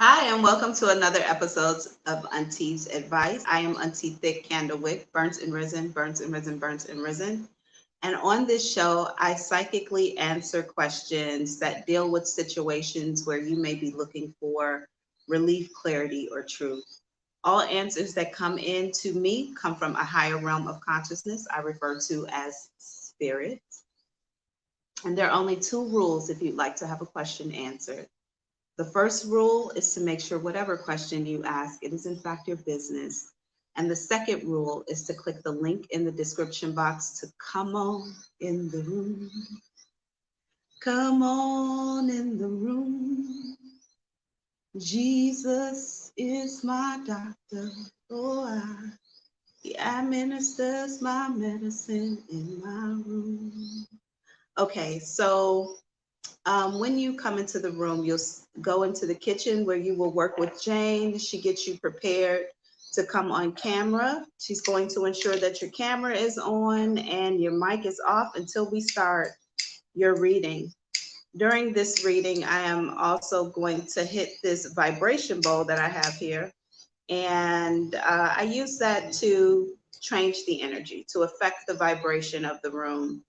Hi, and welcome to another episode of Auntie's Advice. I am Auntie Thick Candlewick, burnt and risen, burnt and risen, burnt and risen. And on this show, I psychically answer questions that deal with situations where you may be looking for relief, clarity, or truth. All answers that come in to me come from a higher realm of consciousness I refer to as spirit. And there are only two rules if you'd like to have a question answered. The first rule is to make sure whatever question you ask, it is in fact your business. And the second rule is to click the link in the description box to come on in the room. Come on in the room. Jesus is my doctor. Oh, he administers my medicine in my room. Okay, so when you come into the room, you'll go into the kitchen where you will work with Jane. She gets you prepared to come on camera. She's going to ensure that your camera is on and your mic is off until we start your reading. During this reading, I am also going to hit this vibration bowl that I have here. And I use that to change the energy, to affect the vibration of the room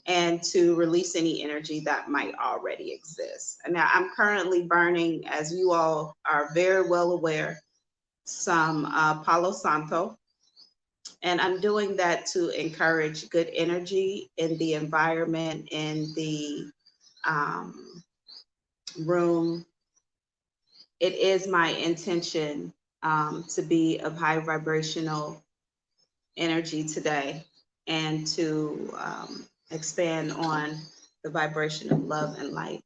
and to release any energy that might already exist. And now I'm currently burning, as you all are very well aware, some Palo Santo. And I'm doing that to encourage good energy in the environment, in the um, room. It is my intention to be of high vibrational energy today and to expand on the vibration of love and light.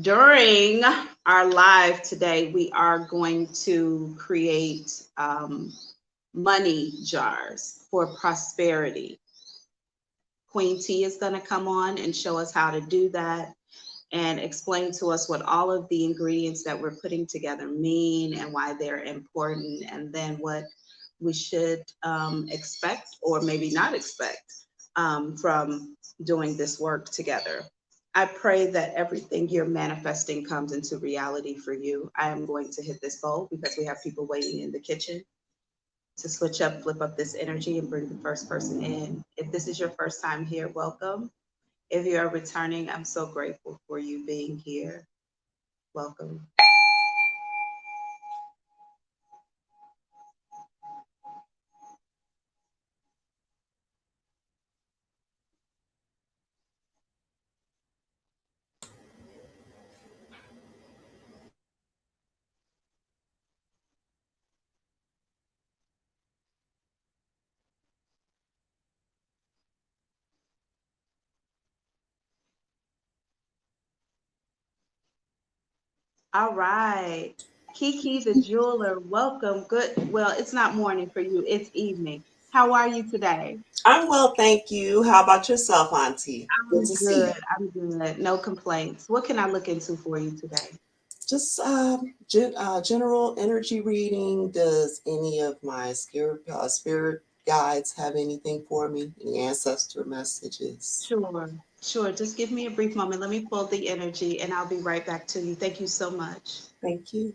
During our live today, we are going to create money jars for prosperity. Queen T is going to come on and show us how to do that and explain to us what all of the ingredients that we're putting together mean and why they're important, and then what we should expect or maybe not expect from doing this work together. I pray that everything you're manifesting comes into reality for you. I am going to hit this bowl because we have people waiting in the kitchen to switch up, flip up this energy and bring the first person in. If this is your first time here, welcome. If you are returning, I'm so grateful for you being here. Welcome. All right. Kiki the jeweler, welcome. Good. Well, it's not morning for you, it's evening. How are you today? I'm well, thank you. How about yourself, Auntie? Good I'm to see good. you. I'm good. No complaints. What can I look into for you today? Just general energy reading. Does any of my spirit guides have anything for me? Any ancestor messages? Sure. Sure. Just give me a brief moment. Let me pull the energy and I'll be right back to you. Thank you so much. Thank you.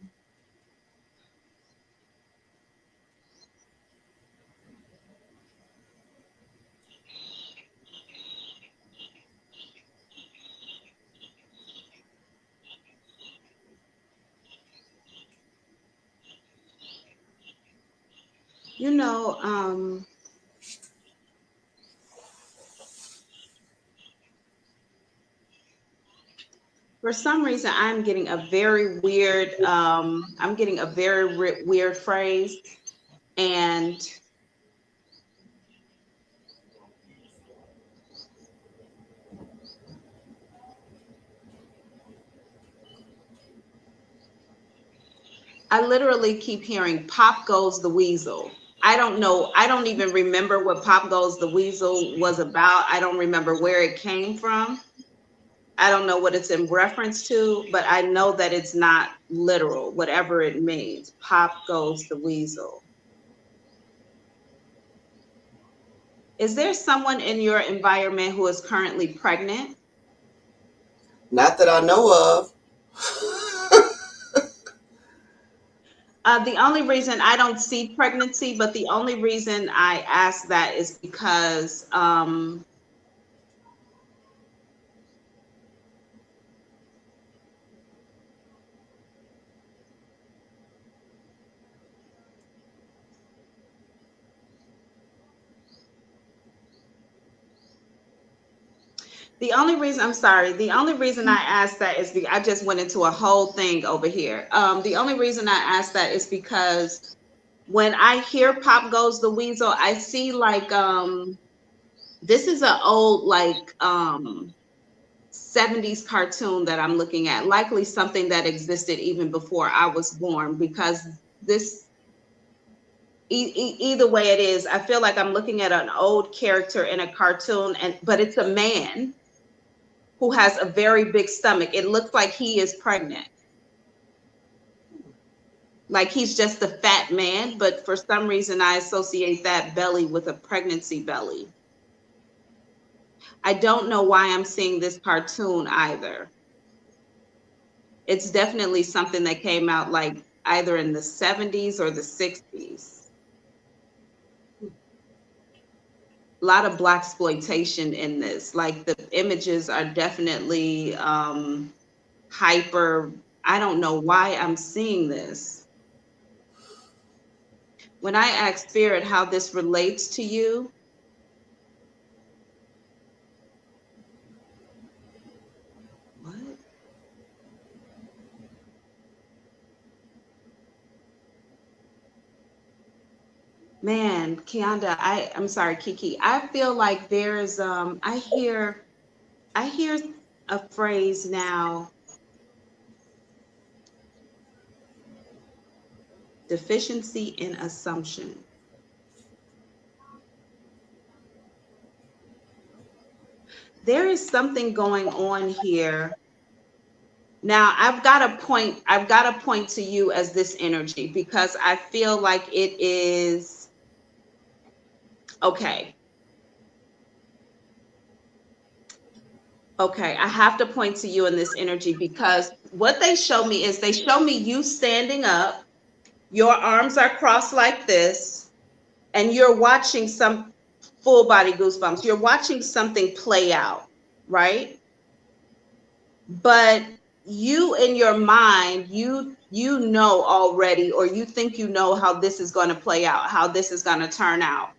You know, for some reason, I'm getting a very weird phrase. And I literally keep hearing Pop Goes the Weasel. I don't know. I don't even remember what Pop Goes the Weasel was about. I don't remember where it came from. I don't know what it's in reference to, but I know that it's not literal, whatever it means. Pop Goes the Weasel. Is there someone in your environment who is currently pregnant? Not that I know of. The only reason I don't see pregnancy, but the only reason I ask that is because the only reason, I'm sorry, the only reason I asked that is I just went into a whole thing over here. The only reason I asked that is because when I hear Pop Goes the Weasel, I see like this is an old like 70s cartoon that I'm looking at, likely something that existed even before I was born, because this either way it is, I feel like I'm looking at an old character in a cartoon, and but it's a man who has a very big stomach. It looks like he is pregnant. Like he's just a fat man, but for some reason I associate that belly with a pregnancy belly. I don't know why I'm seeing this cartoon either. It's definitely something that came out like either in the 70s or the 60s. A lot of black exploitation in this. Like the images are definitely hyper. I don't know why I'm seeing this. When I ask Spirit how this relates to you, what? Man, Kianda, I'm sorry, Kiki. I feel like there's I hear a phrase now, deficiency in assumption. There is something going on here. Now, I've got to point to you as this energy because I feel like it is okay. Okay, I have to point to you in this energy because what they show me is they show me you standing up, your arms are crossed like this, and you're watching some full body goosebumps. You're watching something play out, right? But you in your mind, you know already, or you think you know how this is going to play out, how this is going to turn out.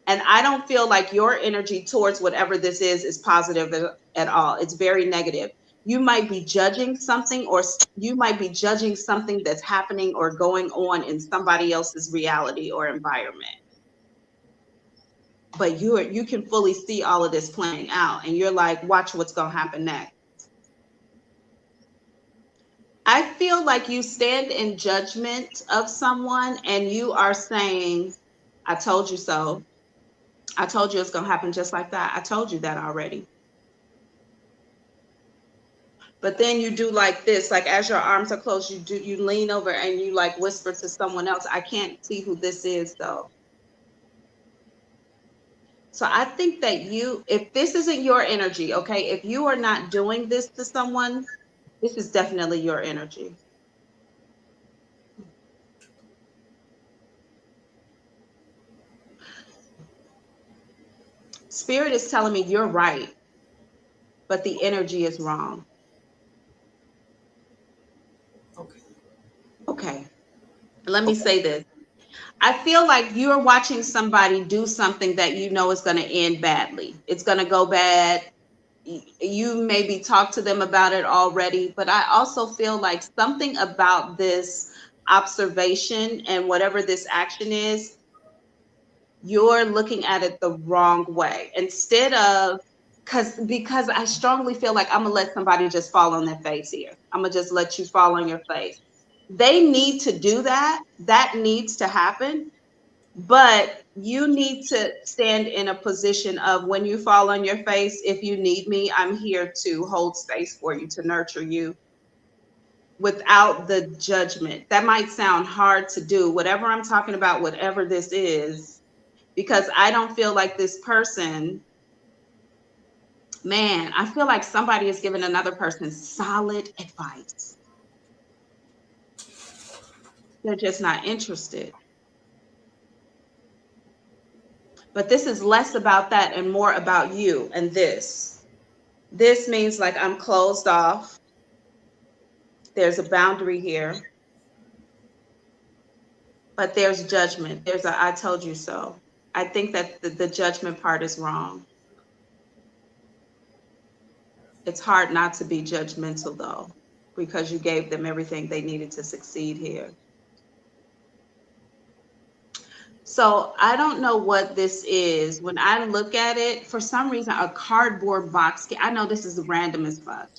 And I don't feel like your energy towards whatever this is positive at all. It's very negative. You might be judging something, or you might be judging something that's happening or going on in somebody else's reality or environment. But you can fully see all of this playing out, and you're like, watch what's going to happen next. I feel like you stand in judgment of someone and you are saying, I told you so. I told you it's going to happen just like that. I told you that already. But then you do like this, like as your arms are closed, you lean over and you like whisper to someone else. I can't see who this is though. So I think that if this isn't your energy, okay, if you are not doing this to someone, this is definitely your energy. Spirit is telling me you're right, but the energy is wrong. Okay. Okay. Let me say this. I feel like you're watching somebody do something that you know is going to end badly. It's going to go bad. You maybe talked to them about it already, but I also feel like something about this observation and whatever this action is, you're looking at it the wrong way. Instead of, because I strongly feel like I'm gonna let somebody just fall on their face here. I'm gonna just let you fall on your face. They need to do that. That needs to happen. But you need to stand in a position of, when you fall on your face, if you need me, I'm here to hold space for you, to nurture you without the judgment. That might sound hard to do, whatever I'm talking about, whatever this is, because I don't feel like this person, man, I feel like somebody is giving another person solid advice. They're just not interested. But this is less about that and more about you and this. This means like I'm closed off. There's a boundary here, but there's judgment. There's a I told you so. I think that the judgment part is wrong. It's hard not to be judgmental though, because you gave them everything they needed to succeed here. So I don't know what this is. When I look at it, for some reason, a cardboard box. I know this is random as fuck,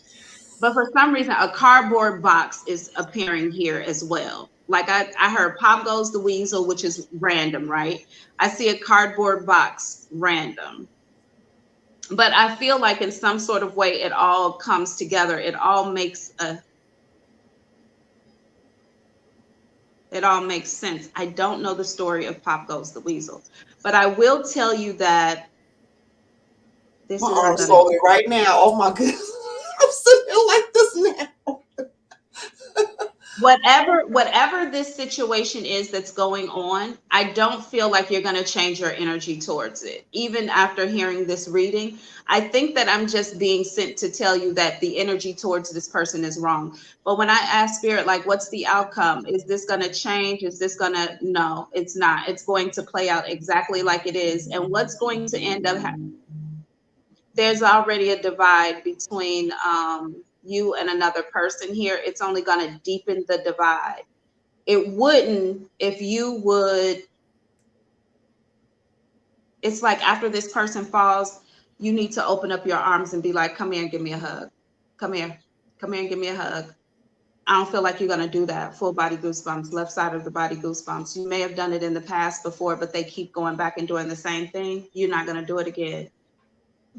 but for some reason, a cardboard box is appearing here as well. Like I heard Pop Goes the Weasel, which is random, right? I see a cardboard box, random. But I feel like in some sort of way, it all comes together. It all makes sense. I don't know the story of Pop Goes the Weasel, but I will tell you that this My isn't arm's gonna swollen right now. Oh my goodness. I'm sitting here like this now. whatever this situation is that's going on, I don't feel like you're going to change your energy towards it. Even after hearing this reading, I think that I'm just being sent to tell you that the energy towards this person is wrong. But when I ask spirit, like, what's the outcome? Is this going to change? Is this going to, no, it's not. It's going to play out exactly like it is. And what's going to end up happening? There's already a divide between you and another person here. It's only going to deepen the divide. It wouldn't if you would. It's like after this person falls, you need to open up your arms and be like, come here and give me a hug. Come here. Come here and give me a hug. I don't feel like you're going to do that. Full body goosebumps, left side of the body goosebumps. You may have done it in the past before, but they keep going back and doing the same thing. You're not going to do it again.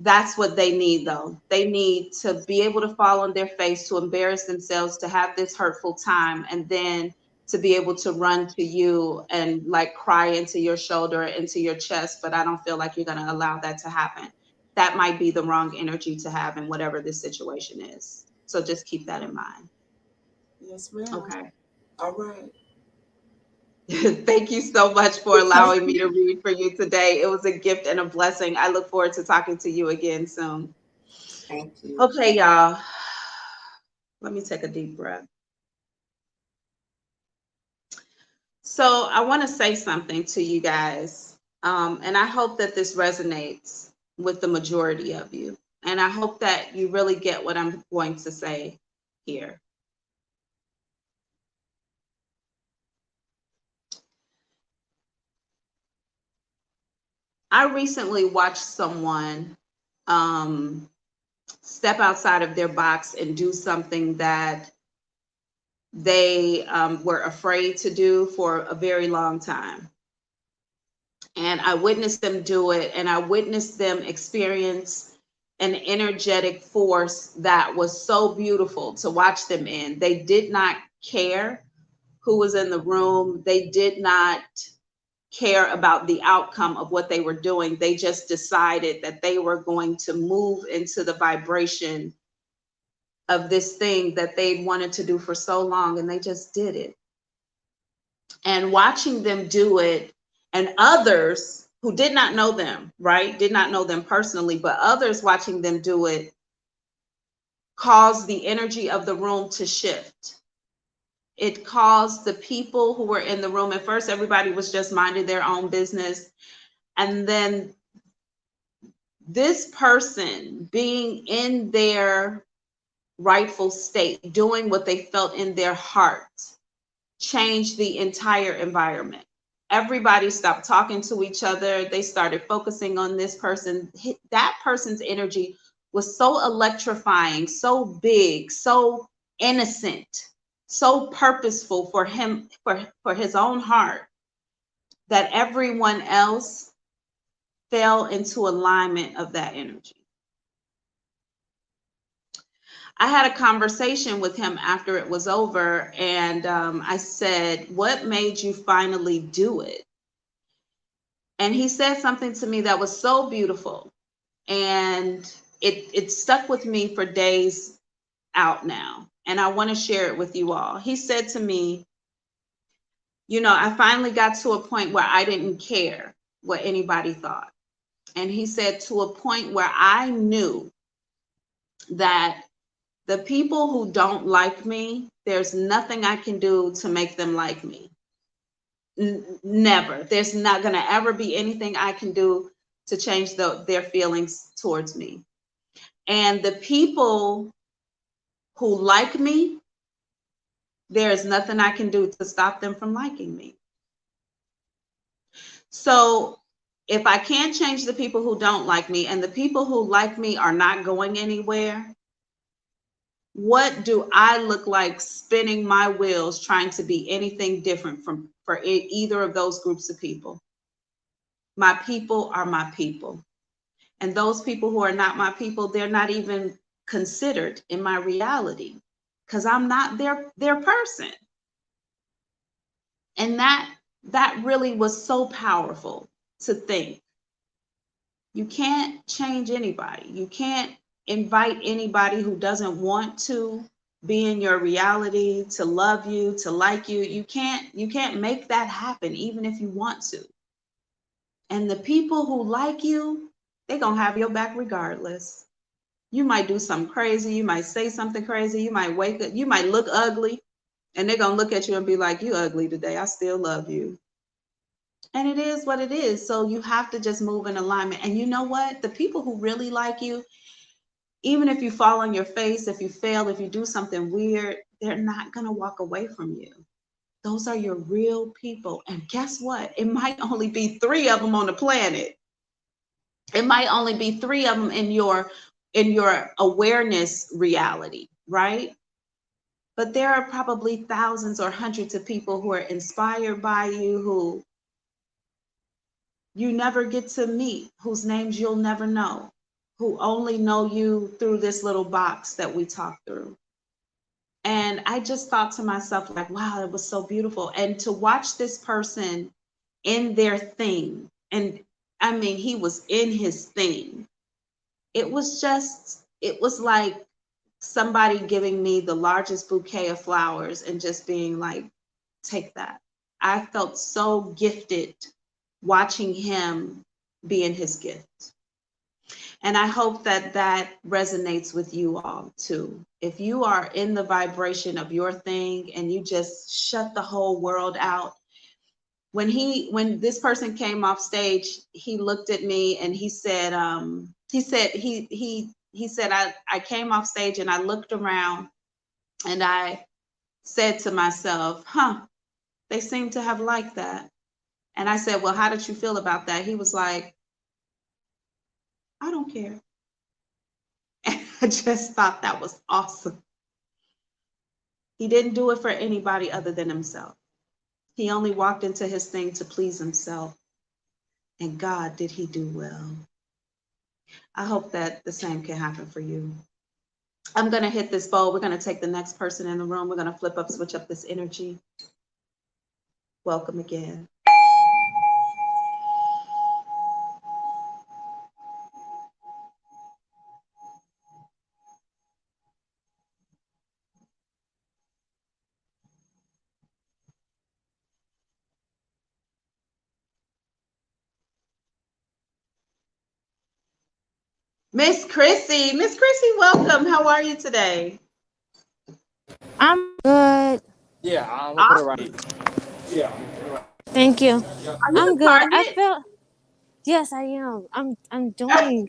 That's what they need, though. They need to be able to fall on their face, to embarrass themselves, to have this hurtful time, and then to be able to run to you and like cry into your shoulder, into your chest. But I don't feel like you're going to allow that to happen. That might be the wrong energy to have in whatever this situation is. So just keep that in mind. Yes, ma'am. Okay. All right. Thank you so much for allowing me to read for you today. It was a gift and a blessing. I look forward to talking to you again soon. Thank you. Okay, y'all. Let me take a deep breath. So I want to say something to you guys. And I hope that this resonates with the majority of you. And I hope that you really get what I'm going to say here. I recently watched someone step outside of their box and do something that they were afraid to do for a very long time. And I witnessed them do it, and I witnessed them experience an energetic force that was so beautiful to watch them in. They did not care who was in the room. They did not care about the outcome of what they were doing. They just decided that they were going to move into the vibration of this thing that they'd wanted to do for so long, and they just did it. And watching them do it, and others who did not know them, right, did not know them personally, but others watching them do it, caused the energy of the room to shift. It caused the people who were in the room, at first everybody was just minding their own business, and then this person being in their rightful state, doing what they felt in their heart, changed the entire environment. Everybody stopped talking to each other. They started focusing on this person. That person's energy was so electrifying, so big, so innocent, so purposeful for him, for his own heart, that everyone else fell into alignment of that energy. I had a conversation with him after it was over, and I said, what made you finally do it? And he said something to me that was so beautiful, and it stuck with me for days out now, and I want to share it with you all. He said to me, I finally got to a point where I didn't care what anybody thought. And he said, to a point where I knew that the people who don't like me, there's nothing I can do to make them like me. Never. There's not going to ever be anything I can do to change their feelings towards me. And the people who like me, there's nothing I can do to stop them from liking me. So if I can't change the people who don't like me, and the people who like me are not going anywhere, what do I look like spinning my wheels trying to be anything different for either of those groups of people? My people are my people. And those people who are not my people, they're not even considered in my reality, because I'm not their person. And that really was so powerful to think. You can't change anybody. You can't invite anybody who doesn't want to be in your reality, to love you, to like you. You can't make that happen, even if you want to. And the people who like you, they're gonna have your back regardless. You might do something crazy, you might say something crazy, you might wake up, you might look ugly, and they're gonna look at you and be like, you ugly today, I still love you. And it is what it is. So you have to just move in alignment. And you know what? The people who really like you, even if you fall on your face, if you fail, if you do something weird, they're not going to walk away from you. Those are your real people. And guess what? It might only be 3 of them on the planet. It might only be 3 of them in your awareness reality, right? But there are probably thousands or hundreds of people who are inspired by you, who you never get to meet, whose names you'll never know, who only know you through this little box that we talk through. And I just thought to myself, like, wow, it was so beautiful. And to watch this person in their thing, and I mean, he was in his thing. It was like somebody giving me the largest bouquet of flowers and just being like, take that. I felt so gifted watching him be in his gift. And I hope that resonates with you all too. If you are in the vibration of your thing and you just shut the whole world out. When this person came off stage, he looked at me and he said, I came off stage and I looked around and I said to myself, they seem to have liked that. And I said, well, how did you feel about that? He was like, I don't care. And I just thought that was awesome. He didn't do it for anybody other than himself. He only walked into his thing to please himself. And God, did he do well. I hope that the same can happen for you. I'm going to hit this bowl. We're going to take the next person in the room. We're going to switch up this energy. Welcome again. Miss Krissy, welcome. How are you today? I'm good. Yeah, I'm gonna put it Awesome. right. Yeah. Thank you. Are you I'm in good. I Target? feel yes, I am. I'm doing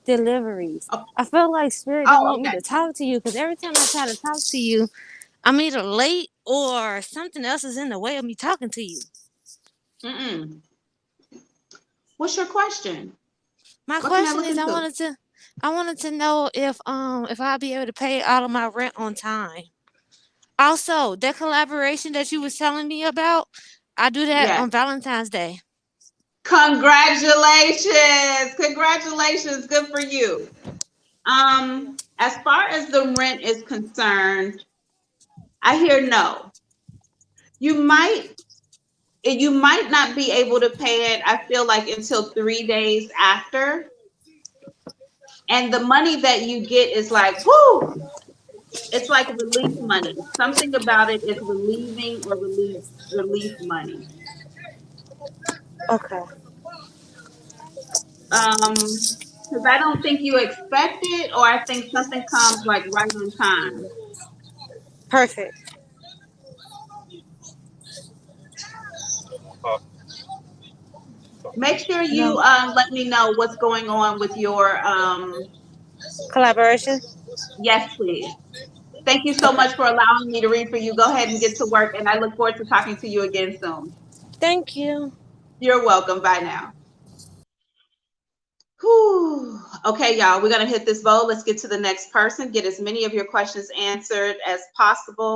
deliveries. Oh, I feel like Spirit don't oh, want me to talk to you because every time I try to talk to you, I'm either late or something else is in the way of me talking to you. Mm-mm. What's your question? My What can I question look is, into? I wanted to know if I'll be able to pay all of my rent on time. Also, that collaboration that you was telling me about, I do that Yes. on Valentine's Day. Congratulations. Congratulations. Good for you. As far as the rent is concerned, I hear no. You might not be able to pay it, I feel like, until 3 days after. And the money that you get is like, whoo, It's like relief money. Something about it is relieving or relief money. Okay. Because I don't think you expect it, or I think something comes like right on time. Perfect. Make sure No you let me know what's going on with your collaboration. yes, please. Thank you so Okay. much for allowing me to read for you. Go ahead and get to work, and I look forward to talking to you again soon. Thank you. You're welcome. Bye now. Whew. Okay, y'all, we're going to hit this bowl. Let's get to the next person. Get as many of your questions answered as possible.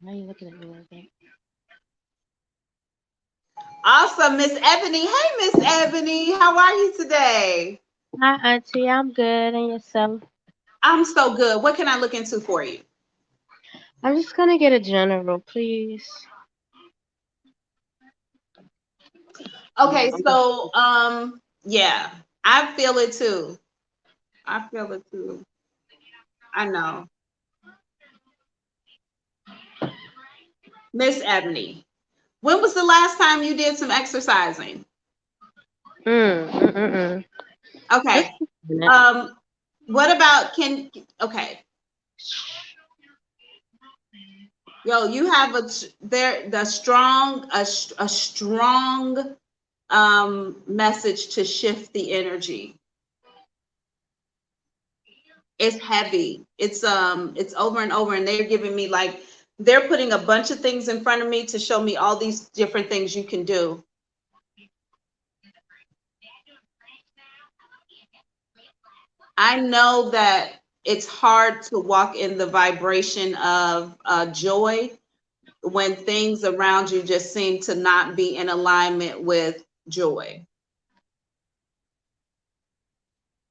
Why are you looking at me like that? Awesome, Miss Ebony. Hey, Miss Ebony, how are you today? Hi, Auntie. I'm good. And yourself? I'm so good. What can I look into for you? I'm just gonna get a general, please. Okay, so yeah, I feel it too. I feel it too. I know. Miss Ebony, when was the last time you did some exercising? Mm, mm, mm, mm. Just Okay. a minute. What about okay. Yo, you have a strong message to shift the energy. It's heavy. It's over and over, and they're giving me like they're putting a bunch of things in front of me to show me all these different things you can do. I know that it's hard to walk in the vibration of joy when things around you just seem to not be in alignment with joy.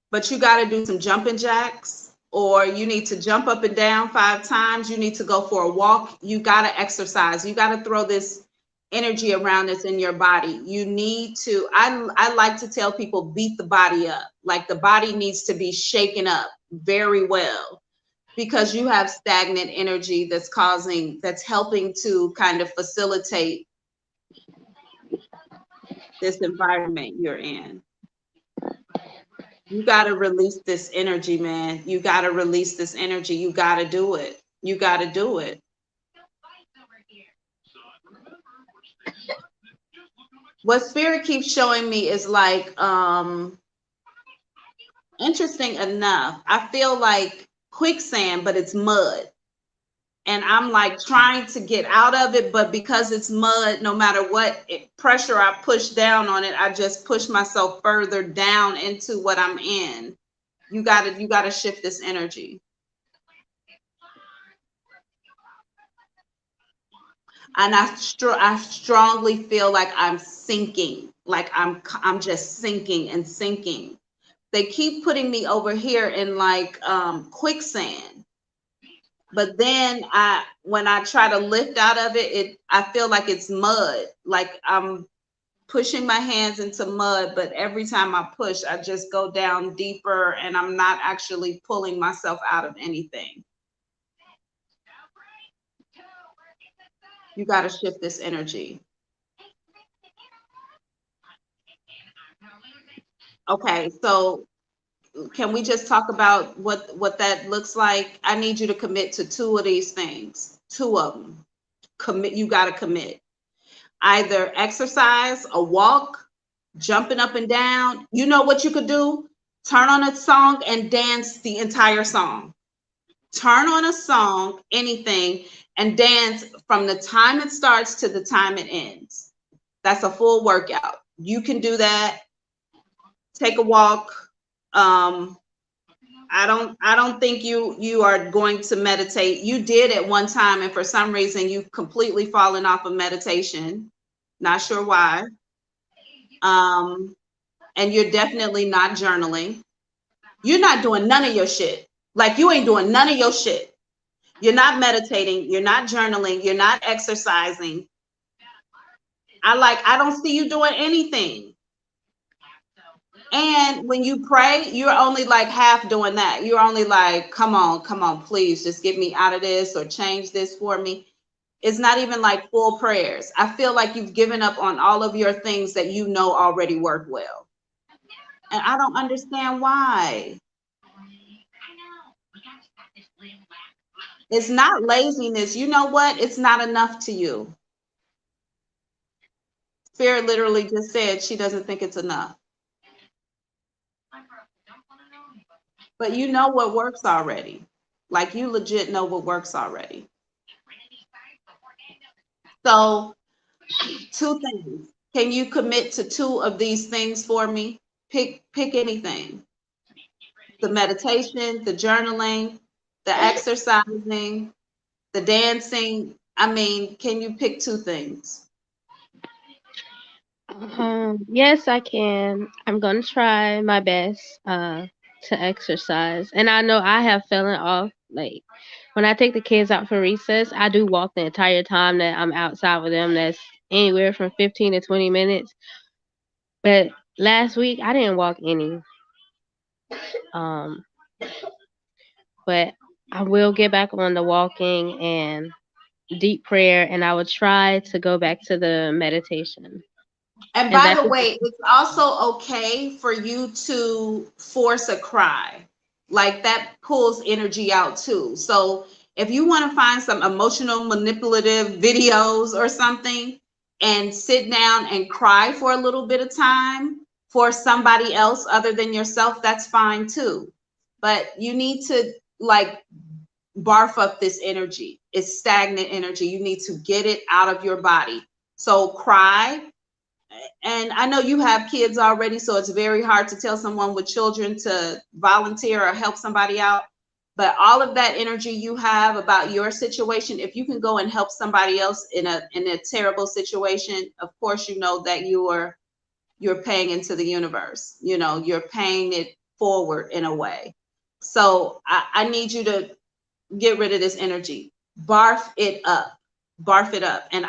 But you got to do some jumping jacks, or you need to jump up and down 5 times. You need to go for a walk. You got to exercise. You got to throw this energy around that's in your body. You need to, I like to tell people, beat the body up. Like the body needs to be shaken up very well, because you have stagnant energy that's helping to kind of facilitate this environment you're in. You got to release this energy, man. You got to release this energy. You got to do it. You got to do it. What spirit keeps showing me is like, interesting enough, I feel like quicksand, but it's mud. And I'm like trying to get out of it, but because it's mud, no matter what pressure I push down on it, I just push myself further down into what I'm in. You gotta shift this energy. And I strongly feel like I'm sinking, like I'm just sinking and sinking. They keep putting me over here in like quicksand, but then when I try to lift out of it, I feel like it's mud, like I'm pushing my hands into mud, but every time I push, I just go down deeper, and I'm not actually pulling myself out of anything. You got to shift this energy. Okay, so can we just talk about what that looks like? I need you to commit to 2 of these things. 2 of them. Commit. You got to commit. Either exercise, a walk, jumping up and down. You know what you could do? Turn on a song and dance the entire song. Turn on a song, anything, and dance from the time it starts to the time it ends. That's a full workout. You can do that. Take a walk. I don't think you are going to meditate. You did at one time, and for some reason you've completely fallen off of meditation. Not sure why. And you're definitely not journaling. You're not doing none of your shit. Like you ain't doing none of your shit. You're not meditating. You're not journaling. You're not exercising. I don't see you doing anything. And when you pray, you're only like half doing that. You're only like, come on, please just get me out of this or change this for me. It's not even like full prayers. I feel like you've given up on all of your things that you know already work well. And I don't understand why. It's not laziness. You know what? It's not enough to you. Spirit literally just said she doesn't think it's enough. But you know what works already. Like you legit know what works already. So 2 things. Can you commit to 2 of these things for me? Pick anything. The meditation, the journaling, the exercising, the dancing. I mean, can you pick 2 things? Yes, I can. I'm gonna try my best to exercise. And I know I have fallen off. Like when I take the kids out for recess, I do walk the entire time that I'm outside with them. That's anywhere from 15 to 20 minutes. But last week I didn't walk any. Um, but I will get back on the walking and deep prayer, and I will try to go back to the meditation. And And by that's the way, it's also okay for you to force a cry. Like that pulls energy out too. So if you want to find some emotional manipulative videos or something and sit down and cry for a little bit of time for somebody else other than yourself, that's fine too. But you need to like barf up this energy. It's stagnant energy. You need to get it out of your body. So cry. And I know you have kids already, so it's very hard to tell someone with children to volunteer or help somebody out. But all of that energy you have about your situation, if you can go and help somebody else in a terrible situation, of course you know that you're paying into the universe. You know, you're paying it forward in a way. So I need you to get rid of this energy. Barf it up. Barf it up. And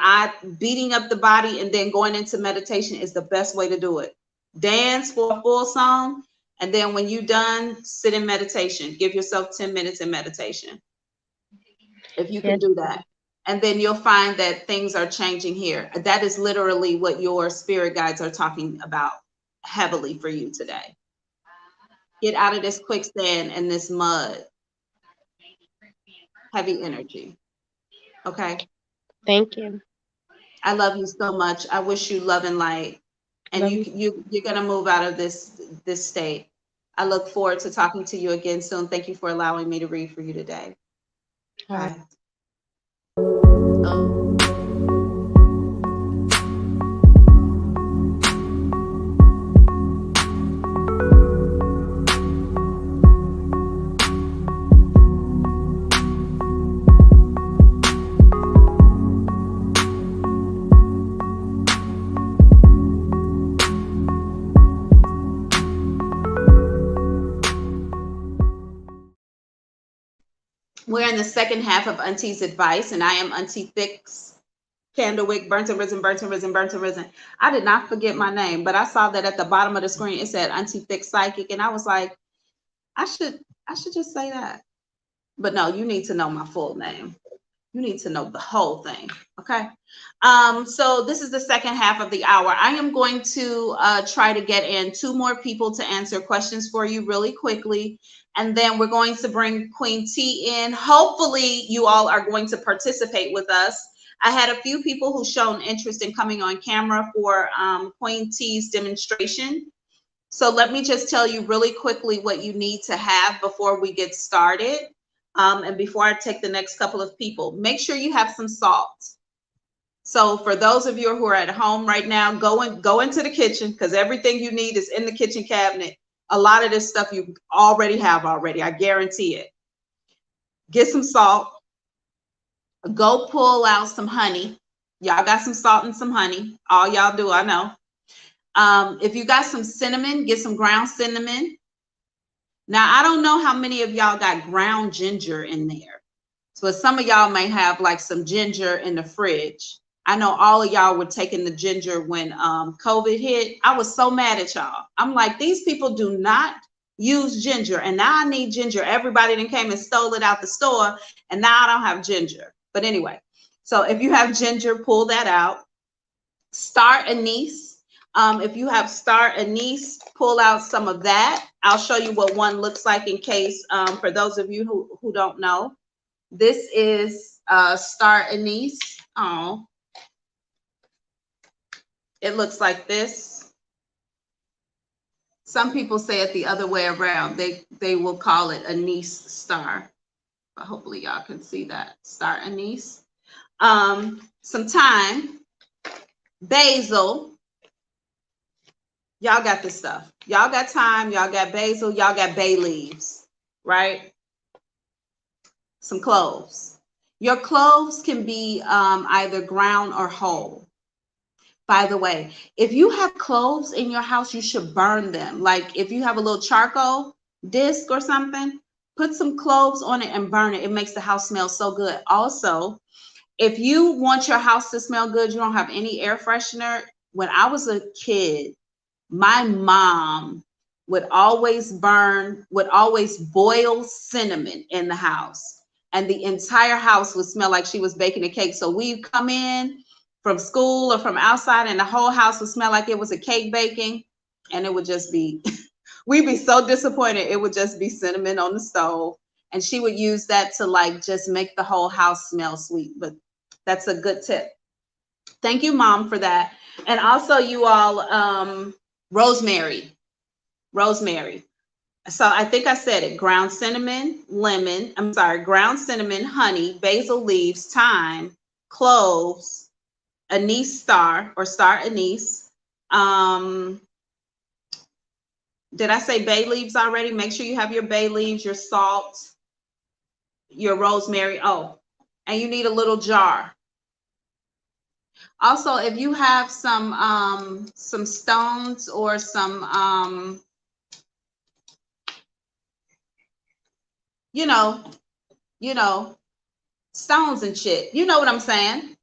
beating up the body and then going into meditation is the best way to do it. Dance for a full song. And then when you're done, sit in meditation. Give yourself 10 minutes in meditation. If you can do that. And then you'll find that things are changing here. That is literally what your spirit guides are talking about heavily for you today. Get out of this quicksand and this mud. Heavy energy. Okay. Thank you. I love you so much. I wish you love and light. And Love you're gonna move out of this state. I look forward to talking to you again soon. Thank you for allowing me to read for you today. Bye. We're in the second half of Auntie's Advice, and I am Auntie Fix, Candlewick, Burnt and Risen, Burnt and Risen, Burnt and Risen. I did not forget my name, but I saw that at the bottom of the screen, it said Auntie Fix Psychic, and I was like, I should just say that. But no, you need to know my full name. You need to know the whole thing, okay? So this is the second half of the hour. I am going to try to get in 2 more people to answer questions for you really quickly. And then we're going to bring Queen T in. Hopefully you all are going to participate with us. I had a few people who shown interest in coming on camera for Queen T's demonstration. So let me just tell you really quickly what you need to have before we get started. And before I take the next couple of people, make sure you have some salt. So for those of you who are at home right now, go into the kitchen, because everything you need is in the kitchen cabinet. A lot of this stuff you already have already, I guarantee it. Get some salt. Go pull out some honey. Y'all got some salt and some honey. All y'all do, I know. If you got some cinnamon, get some ground cinnamon. Now, I don't know how many of y'all got ground ginger in there. So some of y'all may have like some ginger in the fridge. I know all of y'all were taking the ginger when COVID hit. I was so mad at y'all. I'm like, these people do not use ginger. And now I need ginger. Everybody then came and stole it out the store. And now I don't have ginger. But anyway, so if you have ginger, pull that out. Star anise. If you have star anise, pull out some of that. I'll show you what one looks like in case, for those of you who don't know. This is star anise. Oh, it looks like this. Some people say it the other way around. They will call it anise star. But hopefully y'all can see that. Star anise. Some thyme, basil. Y'all got this stuff. Y'all got thyme, y'all got basil, y'all got bay leaves, right? Some cloves. Your cloves can be either ground or whole. By the way, if you have cloves in your house, you should burn them. Like if you have a little charcoal disc or something, put some cloves on it and burn it. It makes the house smell so good. Also, if you want your house to smell good, you don't have any air freshener. When I was a kid, my mom would always boil cinnamon in the house, and the entire house would smell like she was baking a cake. So we'd come in from school or from outside and the whole house would smell like it was a cake baking, and it would just be, we'd be so disappointed. It would just be cinnamon on the stove, and she would use that to like just make the whole house smell sweet. But that's a good tip. Thank you, Mom, for that. And also you all, rosemary. So I think I said it. Ground cinnamon, ground cinnamon, honey, basil leaves, thyme, cloves, anise star or star anise. Did I say bay leaves already? Make sure you have your bay leaves, your salt, your rosemary. Oh, and you need a little jar. Also, if you have some stones or some you know, stones and shit. You know what I'm saying?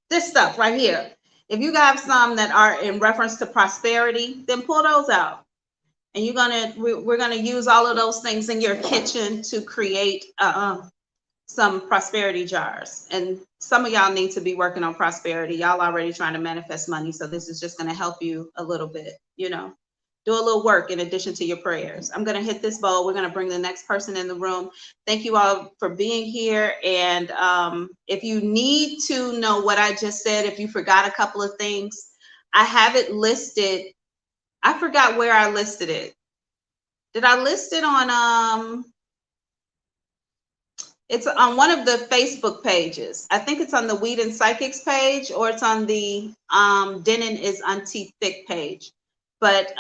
This stuff right here. If you have some that are in reference to prosperity, then pull those out. And we're gonna use all of those things in your kitchen to create some prosperity jars. And some of y'all need to be working on prosperity. Y'all already trying to manifest money, so this is just gonna help you a little bit, do a little work in addition to your prayers. I'm gonna hit this bowl. We're gonna bring the next person in the room. Thank you all for being here. And if you need to know what I just said, if you forgot a couple of things, I have it listed. I forgot where I listed it. Did I list it on, it's on one of the Facebook pages. I think it's on the Weed and Psychics page, or it's on the Denon is Auntie Thick page. But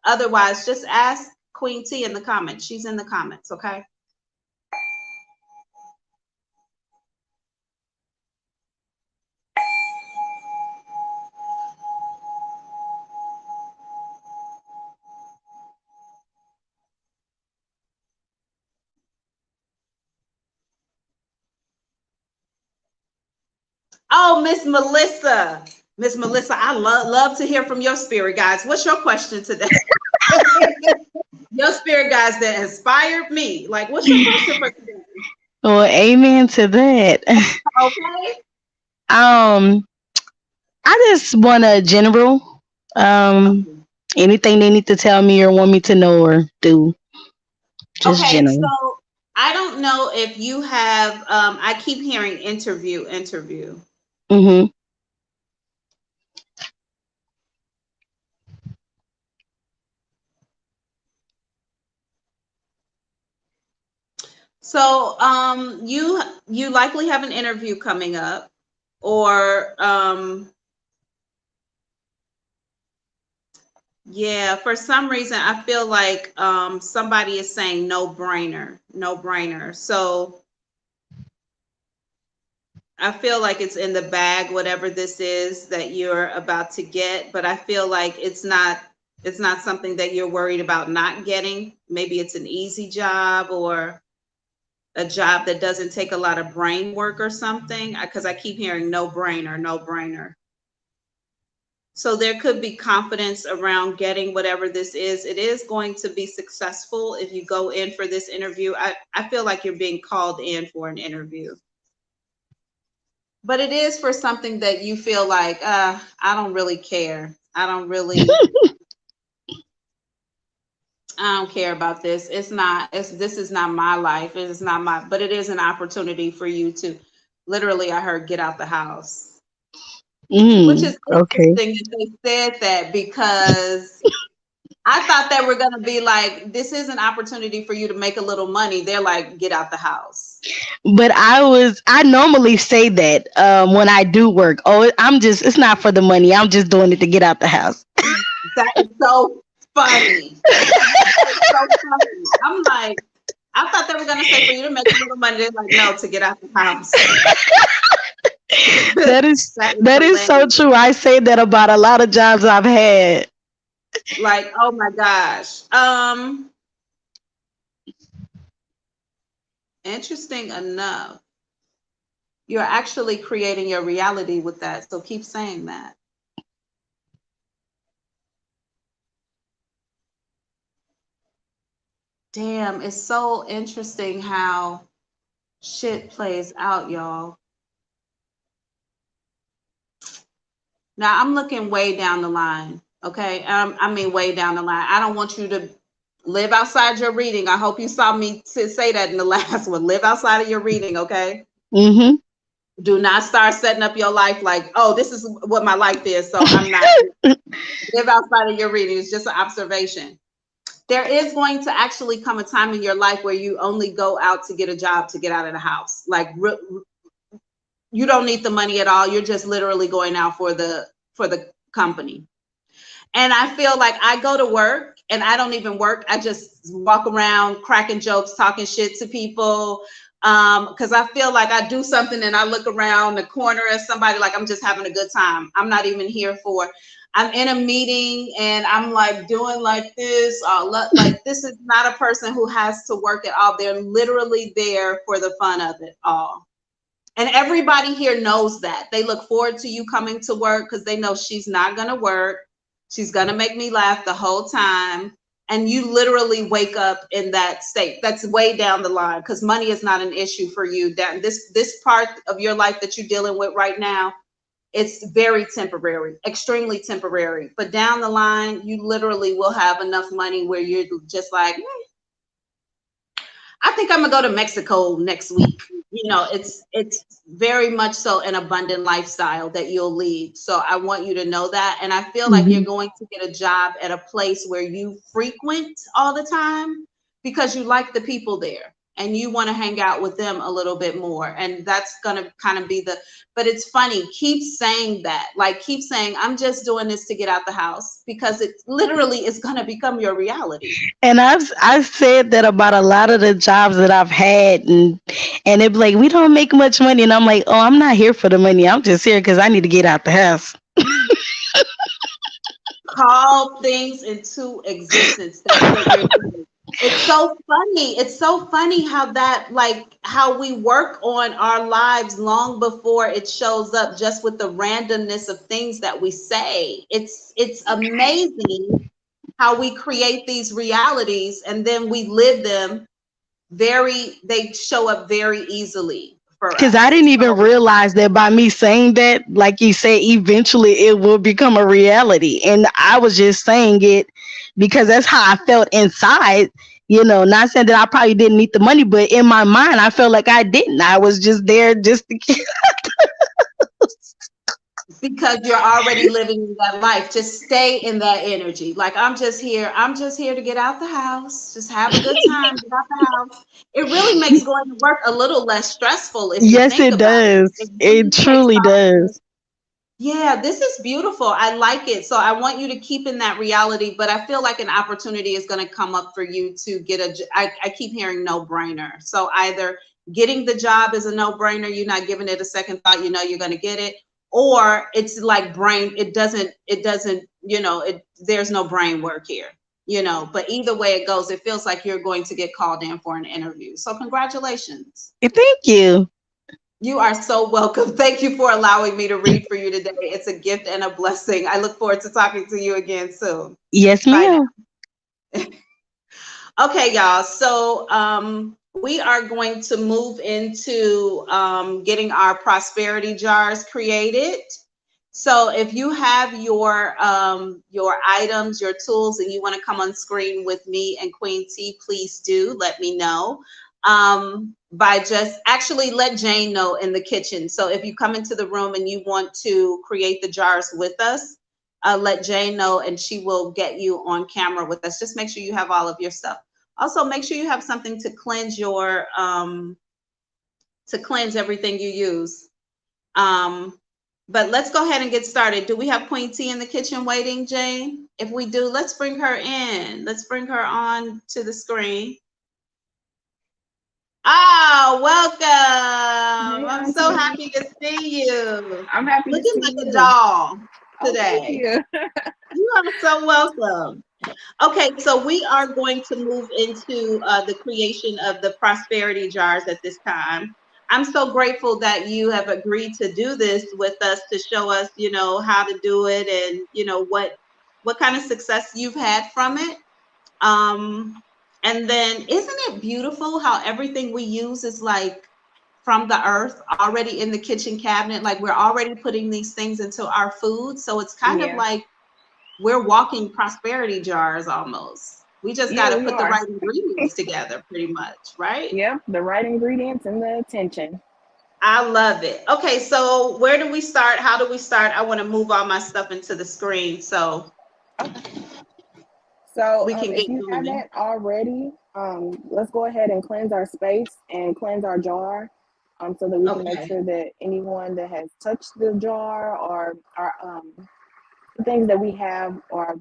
otherwise, just ask Queen T in the comments. She's in the comments, okay? Oh, Miss Melissa. Miss Melissa, I love to hear from your spirit guides. What's your question today? Your spirit guides that inspired me. Like, what's your question for today? Well, amen to that. Okay. I just want a general. Anything they need to tell me or want me to know or do. Just Okay, general. so I don't know if you have, I keep hearing interview. Mm-hmm. So you likely have an interview coming up, or yeah, for some reason I feel like somebody is saying no brainer. So I feel like it's in the bag, whatever this is that you're about to get, but I feel like it's not It's not something that you're worried about not getting. Maybe it's an easy job or a job that doesn't take a lot of brain work or something, because I keep hearing no brainer, no brainer. So there could be confidence around getting whatever this is. It is going to be successful if you go in for this interview. I feel like you're being called in for an interview. But it is for something that you feel like, I don't really care. I don't care about this. This is not my life. It is not but it is an opportunity for you to literally, I heard, get out the house. Which is okay. interesting that they said that, because I thought they were going to be like, this is an opportunity for you to make a little money. They're like, get out the house. But I normally say that when I do work. Oh, it's not for the money. I'm just doing it to get out the house. That is so funny. That is so funny. I'm like, I thought they were going to say for you to make a little money. They're like, no, to get out the house. That is so true. I say that about a lot of jobs I've had. Like, oh my gosh. Interesting enough, you're actually creating your reality with that. So keep saying that. Damn, it's so interesting how shit plays out, y'all. Now I'm looking way down the line. Okay. I mean, way down the line. I don't want you to live outside your reading. I hope you saw me say that in the last one. Live outside of your reading. Okay. Mm-hmm. Do not start setting up your life like, oh, this is what my life is, so I'm not. Live outside of your reading. It's just an observation. There is going to actually come a time in your life where you only go out to get a job to get out of the house. Like, you don't need the money at all. You're just literally going out for the company. And I feel like I go to work and I don't even work. I just walk around cracking jokes, talking shit to people. Because I feel like I do something and I look around the corner at somebody like I'm just having a good time. I'm not even here for, I'm in a meeting and I'm like doing like this. Like, this is not a person who has to work at all. They're literally there for the fun of it all. And everybody here knows that. They look forward to you coming to work because they know she's not going to work. She's going to make me laugh the whole time. And you literally wake up in that state. That's way down the line, because money is not an issue for you. This part of your life that you're dealing with right now, it's very temporary, extremely temporary. But down the line, you literally will have enough money where you're just like, I think I'm gonna go to Mexico next week. You know, it's very much so an abundant lifestyle that you'll lead. So I want you to know that. And I feel like you're going to get a job at a place where you frequent all the time because you like the people there and you want to hang out with them a little bit more. And that's going to kind of be but it's funny. Keep saying that. Like, keep saying, I'm just doing this to get out the house, because it literally is going to become your reality. And I've said that about a lot of the jobs that I've had, and they're like, we don't make much money, and I'm like, oh, I'm not here for the money. I'm just here because I need to get out the house. Call things into existence. That's what you're doing. It's so funny. It's so funny how that, like, how we work on our lives long before it shows up, just with the randomness of things that we say. It's amazing how we create these realities and then we live them they show up very easily for us. Because I didn't even realize that by me saying that, like you say, eventually it will become a reality. And I was just saying it because that's how I felt inside. You know, not saying that I probably didn't need the money, but in my mind, I felt like I didn't. I was just there just to get because you're already living that life. Just stay in that energy. Like, I'm just here to get out the house, just have a good time, get out the house. It really makes going to work a little less stressful if you think about does. It truly does. Yeah, this is beautiful. I like it. So I want you to keep in that reality, but I feel like an opportunity is going to come up for you to get I keep hearing no brainer. So either getting the job is a no brainer, you're not giving it a second thought, you know you're going to get it, or it's like it doesn't there's no brain work here, but either way it goes, it feels like you're going to get called in for an interview. So congratulations. Thank you. You are so welcome. Thank you for allowing me to read for you today. It's a gift and a blessing. I look forward to talking to you again soon. Yes, Bye ma'am. now. Okay, y'all. So we are going to move into getting our prosperity jars created. So if you have your items, your tools, and you want to come on screen with me and Queen T, please do let me know. By just actually let Jane know in the kitchen. So if you come into the room and you want to create the jars with us, let Jane know and she will get you on camera with us. Just make sure you have all of your stuff. Also, make sure you have something to cleanse your everything you use. But let's go ahead and get started. Do we have Queen T in the kitchen waiting, Jane? If we do, let's bring her in. Let's bring her on to the screen. Oh, welcome. Hey, I'm so Auntie. happy to see you. I'm happy to Looking see like a you. doll Oh, thank today. you. You are so welcome. Okay, so we are going to move into the creation of the prosperity jars at this time. I'm so grateful that you have agreed to do this with us to show us, how to do it and, what kind of success you've had from it. And then isn't it beautiful how everything we use is like from the earth already in the kitchen cabinet? Like we're already putting these things into our food. So it's kind of Yeah. like we're walking prosperity jars almost. We just got Yeah, to we put the are. right ingredients together pretty much, right? Yep, the right ingredients and the attention. I love it. Okay, so where do we start? How do we start? I want to move all my stuff into the screen so So we can if get you going. haven't already, let's go ahead and cleanse our space and cleanse our jar so that we can make Okay. sure that anyone that has touched the jar or our things that we have or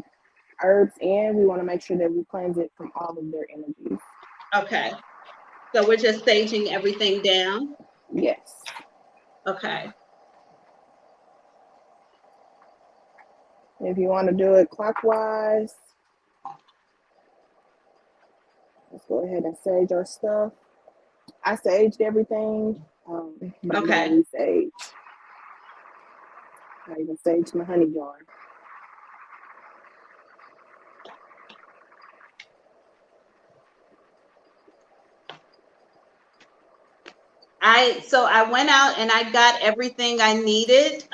herbs in, we want to make sure that we cleanse it from all of their energies. Okay. So we're just staging everything down. Yes. Okay. If you want to do it clockwise, let's go ahead and sage our stuff. I saged everything, but I'm Okay. going to resage. I even saged my honey jar. So I went out and I got everything I needed.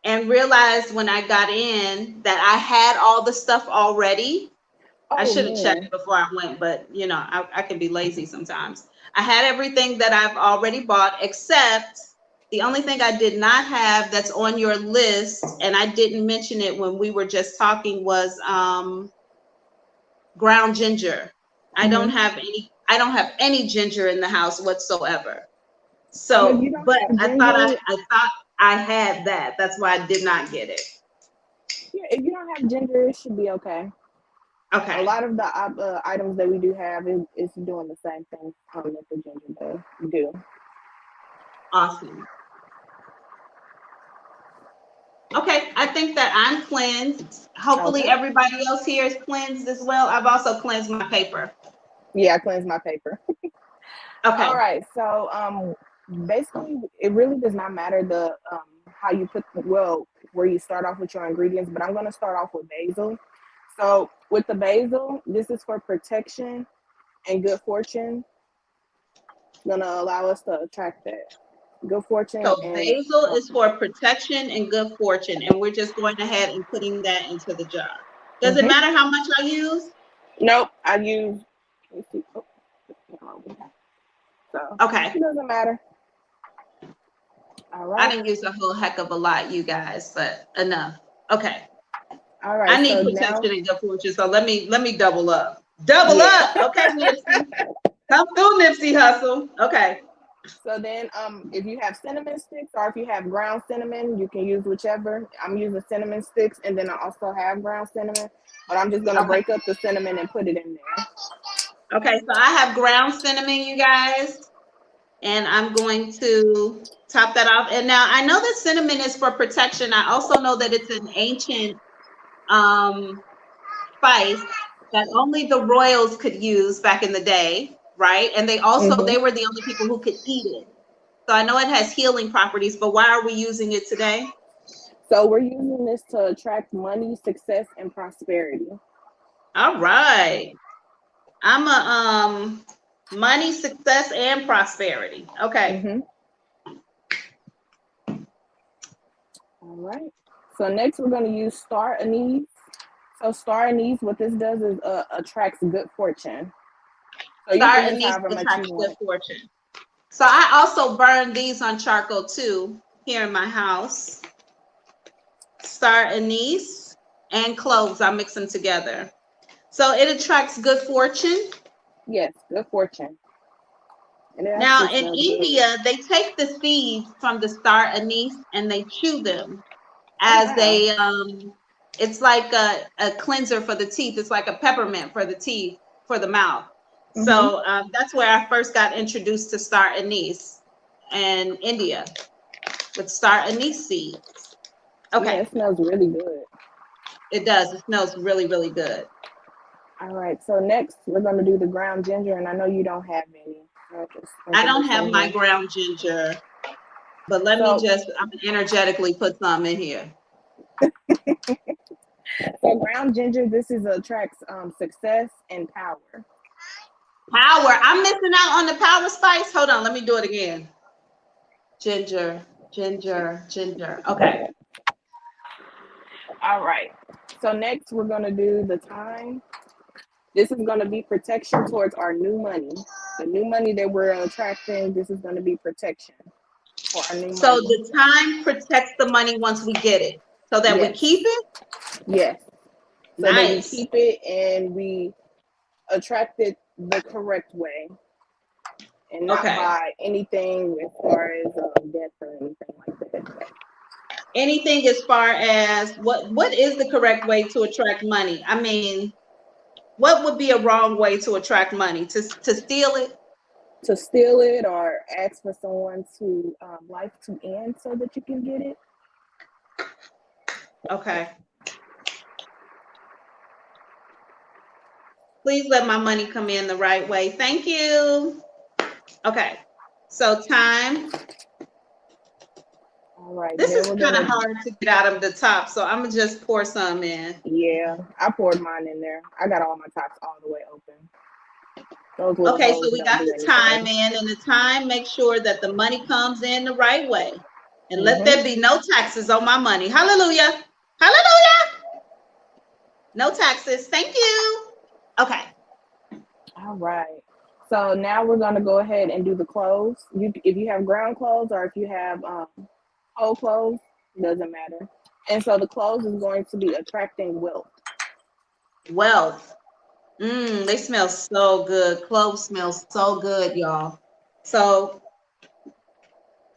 And realized when I got in that I had all the stuff already. I Oh should have checked man. before I went, but I can be lazy sometimes. I had everything that I've already bought, except the only thing I did not have that's on your list, and I didn't mention it when we were just talking, was ground ginger. I don't have any ginger in the house whatsoever. If So, you don't but have I thought ginger, I had that. That's why I did not get it. yeah, if you don't have ginger, it should be okay. Okay. A lot of the items that we do have is doing the same thing that the ginger does do. Awesome. Okay, I think that I'm cleansed. Hopefully Okay. everybody else here is cleansed as well. I've also cleansed my paper. Yeah, I cleansed my paper. Okay. All right. So basically, it really does not matter the how you put where you start off with your ingredients, but I'm going to start off with basil. So with the basil, this is for protection and good fortune. It's going to allow us to attract that good fortune. So And basil is for protection and good fortune, and we're just going ahead and putting that into the jar. Does it matter how much I use? Nope, I use. Let me see. Oh, so Okay. it doesn't matter. All I right. didn't use a whole heck of a lot, you guys, but enough. Okay. All right. I need So protection now, and good fortune, so let me double up. Double yeah. up. Okay, Nipsey. Come through, Nipsey Hustle. Okay. So then, if you have cinnamon sticks or if you have ground cinnamon, you can use whichever. I'm using cinnamon sticks, and then I also have ground cinnamon, but I'm just gonna break up the cinnamon and put it in there. Okay, so I have ground cinnamon, you guys. And I'm going to top that off. And now I know that cinnamon is for protection. I also know that it's an ancient spice that only the royals could use back in the day, right? And they were the only people who could eat it. So I know it has healing properties, but why are we using it today? So we're using this to attract money, success, and prosperity. All right. I'm a money, success, and prosperity. Okay. All right. So next we're going to use star anise. So star anise, what this does is attracts good fortune. So Star you can use anise however much attracts you good want. fortune. So I also burn these on charcoal too here in my house. Star anise and cloves, I mix them together. So it attracts good fortune. Yes, good fortune. And it Now actually in smells India, they take the seeds from the star anise and they chew them good. as Oh, wow. they it's like a cleanser for the teeth. It's like a peppermint for the teeth, for the mouth. So that's where I first got introduced to star anise in India with star anise seeds. Okay. Yeah, it smells really good. It does. It smells really, really good. All right. So next we're going to do the ground ginger, and I know you don't have any. I don't have my ground ginger, but I'm gonna energetically put some in here. So ground ginger, this attracts success and power. Power. I'm missing out on the power spice. Hold on, let me do it again. Ginger, ginger, ginger. Okay. All right. So next we're going to do the thyme. This is going to be protection towards our new money. The new money that we're attracting, this is going to be protection for our new money. So the thyme protects the money once we get it, so that we keep it? Yes. So nice. that we keep it and we attract it the correct way. And not by anything as far as death or anything like that. Anything as far as what is the correct way to attract money? I mean, what would be a wrong way to attract money? To steal it? To steal it or ask for someone to life to end so that you can get it. Okay. Please let my money come in the right way. Thank you. Okay. So thyme. All right. This is kind of hard to get out of the top, so I'm gonna just pour some in. Yeah, I poured mine in there. I got all my tops all the way open. Okay, so we got the thyme in, and the thyme makes sure that the money comes in the right way. And let there be no taxes on my money. Hallelujah. Hallelujah. No taxes. Thank you. Okay. All right. So now we're going to go ahead and do the cloves. If you have ground cloves or if you have whole cloves, doesn't matter. And so the cloves is going to be attracting wealth. Wealth. They smell so good. Cloves smell so good, y'all. So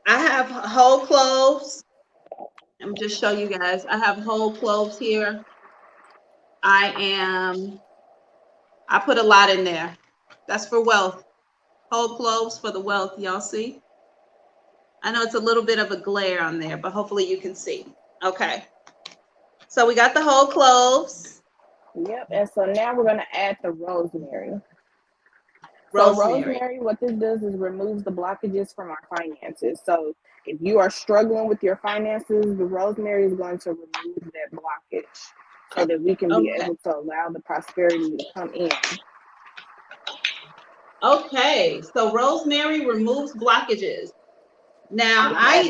I have whole cloves. Let me just show you guys. I have whole cloves here. I put a lot in there. That's for wealth. Whole cloves for the wealth, y'all see? I know it's a little bit of a glare on there, but hopefully you can see. Okay. So we got the whole cloves. Yep, and so now we're going to add the rosemary. Rosemary. So rosemary, what this does is removes the blockages from our finances. So if you are struggling with your finances, the rosemary is going to remove that blockage so that we can be able to allow the prosperity to come in. Okay, so rosemary removes blockages. Now I'm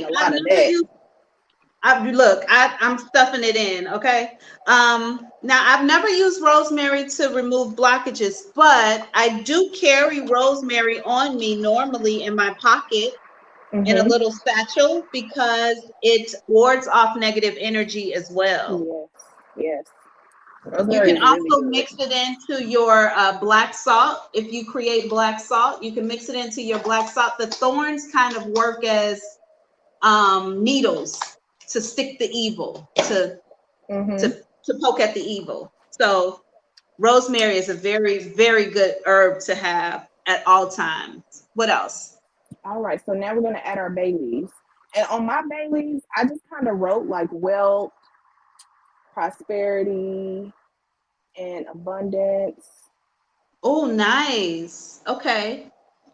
stuffing it in. Okay. Now I've never used rosemary to remove blockages, but I do carry rosemary on me normally in my pocket in a little satchel because it wards off negative energy as well. Yes. You can also mix it into your black salt. If you create black salt, you can mix it into your black salt. The thorns kind of work as needles to stick the evil, to poke at the evil. So rosemary is a very, very good herb to have at all times. What else? All right, so now we're gonna add our bay leaves. And on my bay leaves, I just kind of wrote like wealth, prosperity, and abundance. Oh, nice. Okay.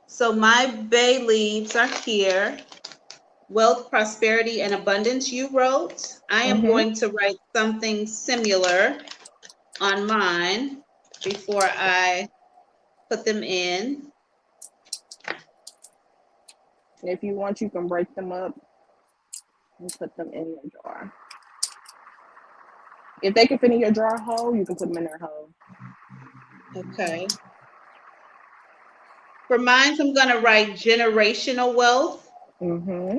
So my bay leaves are here. Wealth, prosperity, and abundance you wrote. I am going to write something similar on mine before I put them in. And if you want, you can break them up and put them in your jar. If they can fit in your jar hole, you can put them in their hole. Okay. For mine, I'm going to write generational wealth. Mm-hmm.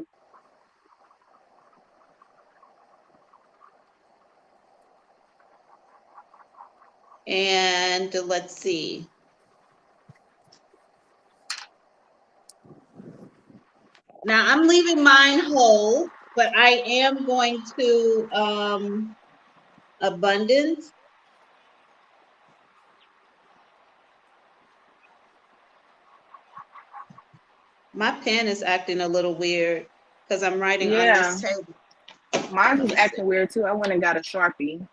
And let's see. Now I'm leaving mine whole, but I am going to abundance. My pen is acting a little weird because I'm writing on this table. Mine was acting weird too. I went and got a Sharpie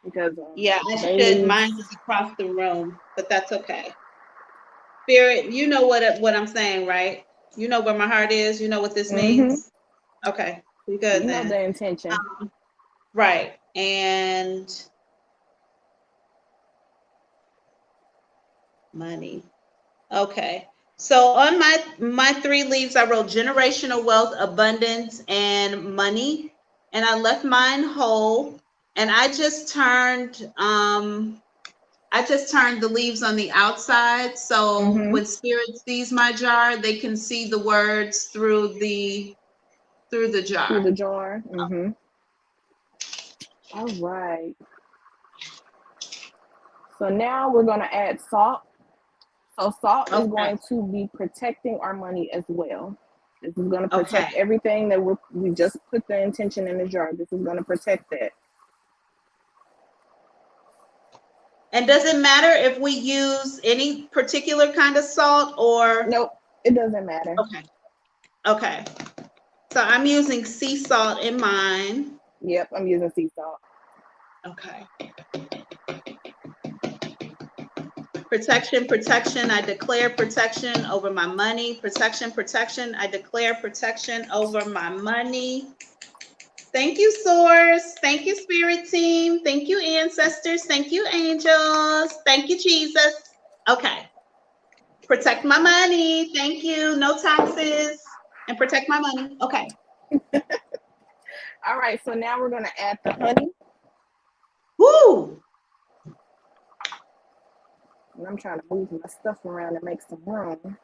because yeah, I should. Mine is across the room, but that's okay. Spirit, you know what I'm saying, right? You know where my heart is. You know what this means. Okay, we good you then. know the intention. Right, and money. Okay. So on my 3 leaves, I wrote generational wealth, abundance, and money. And I left mine whole. And I just turned the leaves on the outside. So when spirit sees my jar, they can see the words through the jar. Through the jar. All right. So now we're gonna add salt. So salt is going to be protecting our money as well. This is going to protect everything that we just put the intention in the jar. This is going to protect that. And does it matter if we use any particular kind of salt or? Nope, it doesn't matter. Okay. So I'm using sea salt in mine. Yep, I'm using sea salt. Okay. Protection, protection. I declare protection over my money. Protection, protection. I declare protection over my money. Thank you, Source. Thank you, Spirit Team. Thank you, Ancestors. Thank you, Angels. Thank you, Jesus. Okay. Protect my money. Thank you. No taxes. And protect my money. Okay. All right. So now we're going to add the honey. Woo! And I'm trying to move my stuff around and make some room.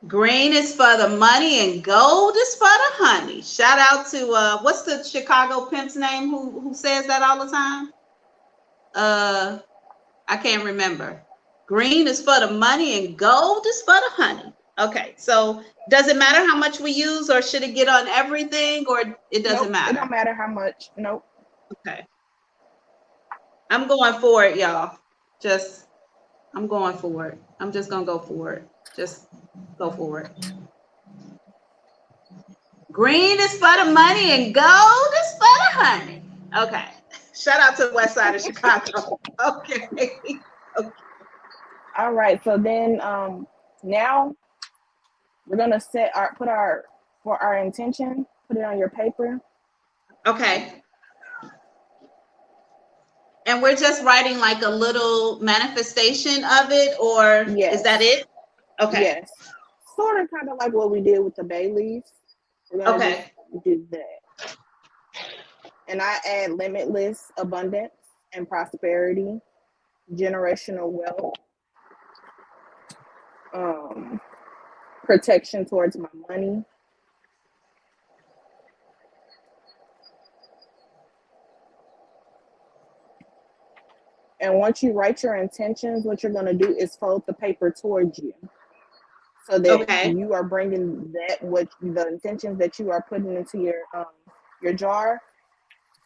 Green is for the money and gold is for the honey. Shout out to what's the Chicago pimp's name who says that all the time? I can't remember. Green is for the money and gold is for the honey. Okay, so does it matter how much we use, or should it get on everything, or it doesn't matter? It don't matter how much. Nope. Okay. I'm going for it, y'all. I'm going for it. I'm just gonna go for it. Just go for it. Green is for the money and gold is for the honey. Okay. Shout out to the west side of Chicago. Okay. All right. So then now we're gonna put our intention, put it on your paper. Okay. And we're just writing like a little manifestation of it, or is that it? Okay. Yes. Sort of kind of like what we did with the bay leaves. We're gonna just do that. And I add limitless abundance and prosperity, generational wealth, protection towards my money. And once you write your intentions, what you're going to do is fold the paper towards you, so that you are bringing the intentions that you are putting into your jar.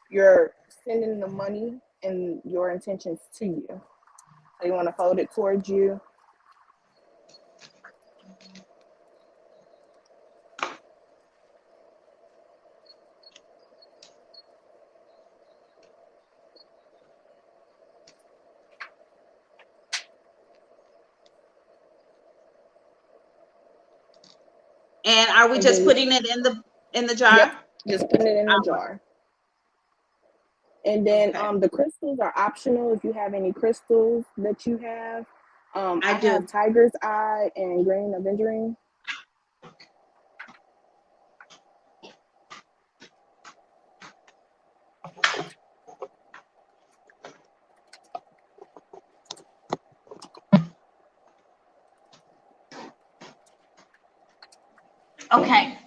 You're sending the money and your intentions to you. So you want to fold it towards you. And are we And just then putting it in the jar? yep, just putting it in the All right. jar. And then Okay. the crystals are optional if you have any crystals that you have. I do. have tiger's eye and green aventurine. Okay.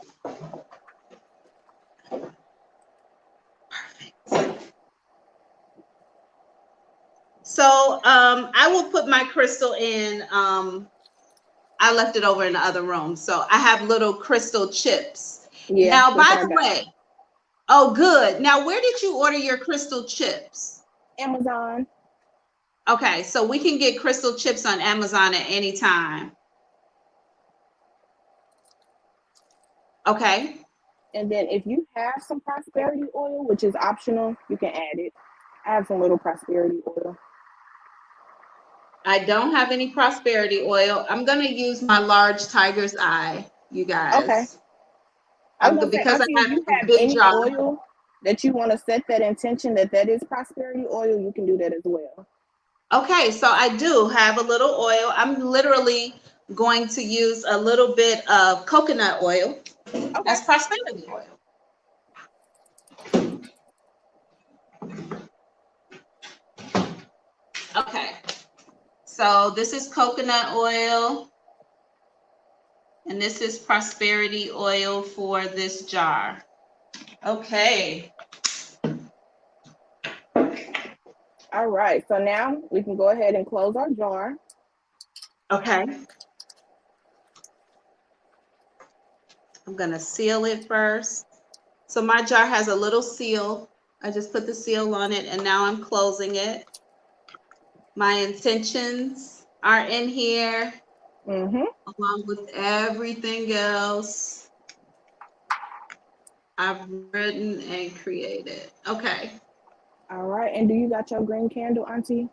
So I will put my crystal in. I left it over in the other room. So I have little crystal chips. Yeah, Now, that's by what I the got. way, oh, good. Now, where did you order your crystal chips? Amazon. Okay, so we can get crystal chips on Amazon at any time. Okay. And then if you have some prosperity oil, which is optional, you can add it. I have some little prosperity oil. I don't have any prosperity oil. I'm going to use my large tiger's eye, you guys. Okay. I was gonna say, Because I Auntie, if have you a have big any jar. oil that you want to set that intention that is prosperity oil, you can do that as well. Okay, so I do have a little oil. I'm literally going to use a little bit of coconut oil. Okay. That's prosperity oil. Okay, so this is coconut oil, and this is prosperity oil for this jar. Okay. All right, so now we can go ahead and close our jar. Okay. I'm gonna seal it first. So my jar has a little seal. I just put the seal on it, and now I'm closing it. My intentions are in here, along with everything else I've written and created. Okay. All right, and do you got your green candle, Auntie?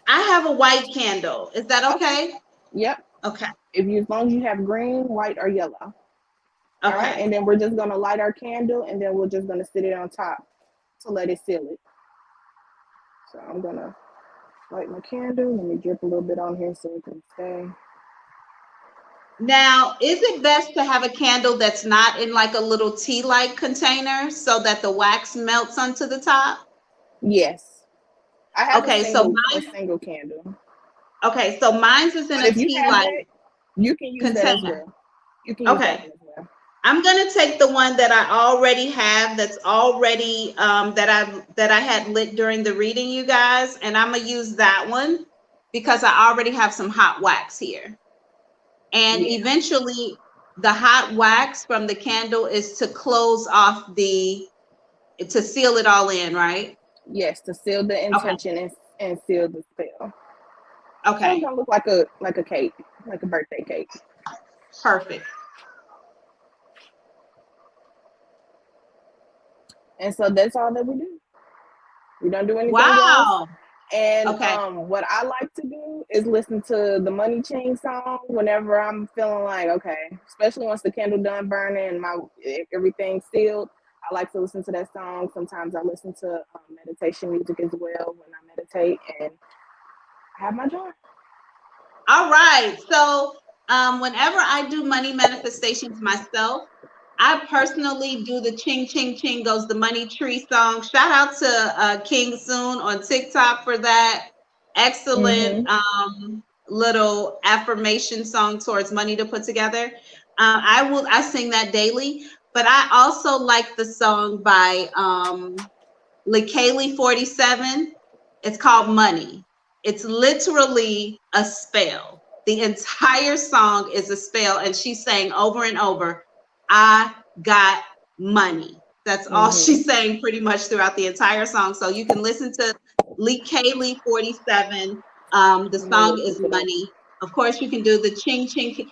I have a white candle. Is that okay? Yep. Okay. As long as you have green, white, or yellow. Okay. All right, and then we're just gonna light our candle, and then we're just gonna sit it on top to let it seal it. So I'm gonna light my candle. Let me drip a little bit on here so it can stay. Now, is it best to have a candle that's not in like a little tea-like container so that the wax melts onto the top? Yes. I have Okay, a single candle. Okay, so mine's is in But a if you have tea-like that, you can use container. that as well. You can use that one as well. I'm gonna take the one that I already have, that's already that I had lit during the reading, you guys, and I'm gonna use that one because I already have some hot wax here. And eventually, the hot wax from the candle is to close off to seal it all in, right? Yes, to seal the intention and seal the spell. Okay. So it's gonna look like a cake, like a birthday cake. Perfect. And so that's all that we do. We don't do anything else. And what I like to do is listen to the Money Chain song whenever I'm feeling like, okay, especially once the candle done burning and everything's sealed. I like to listen to that song. Sometimes I listen to meditation music as well when I meditate, and I have my jar. All right. So whenever I do money manifestations myself, I personally do the Ching Ching Ching Goes the Money Tree song. Shout out to King Soon on TikTok for that excellent little affirmation song towards money to put together. I sing that daily, but I also like the song by Lekaylee 47. It's called Money. It's literally a spell. The entire song is a spell, and she's saying over and over, I got money. That's all she's saying pretty much throughout the entire song. So you can listen to Lekaylee 47. The song is Money. Of course, you can do the Ching Ching.